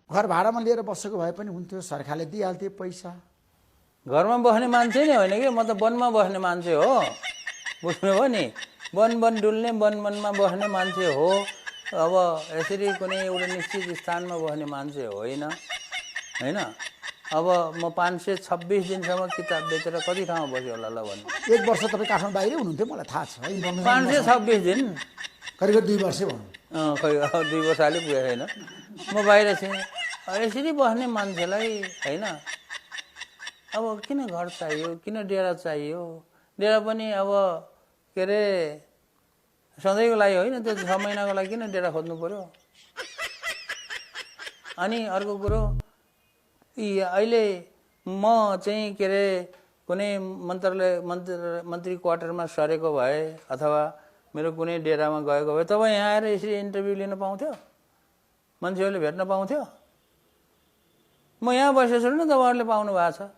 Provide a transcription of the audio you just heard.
घर भाडामा लिएर बसेको भए पनि हुन्थ्यो, सरकारले दिइहाल्थ्यो पैसा। घरमा बस्ने मान्छे नै होइन कि, म त वनमा बस्ने मान्छे हो, बुझ्नुभयो नि। वन डुल्ने वनमा बस्ने मान्छे हो। अब यसरी कुनै एउटा निश्चित स्थानमा बस्ने मान्छे होइन होइन। अब म 526 दिनसम्म किताब बेचेर कति ठाउँमा बस्यो होला ल भन्नु। 1 वर्ष तपाईँ काठमाडौँ बाहिरै हुनुहुन्थ्यो, मलाई थाहा छ। 526 दिन, करिब 2 वर्ष भनौँ। खै 2 वर्ष अलि पुगेको छैन, म बाहिर थिएँ। यसरी बस्ने मान्छेलाई होइन, अब किन घर चाहियो, किन डेरा चाहियो? डेरा पनि अब के अरे सधैँको लागि होइन, त्यो 6 महिनाको लागि किन डेरा खोज्नु पर्यो? अनि अर्को कुरो, अहिले म चाहिँ के अरे कुनै मन्त्री क्वार्टरमा सरेको भए अथवा मेरो कुनै डेरामा गएको भए तपाईँ यहाँ आएर यसरी इन्टरभ्यू लिन पाउँथ्यो, मान्छेहरूले भेट्न पाउँथ्यो? म यहाँ बसेछु नि, तपाईँहरूले पाउनु भएको छ।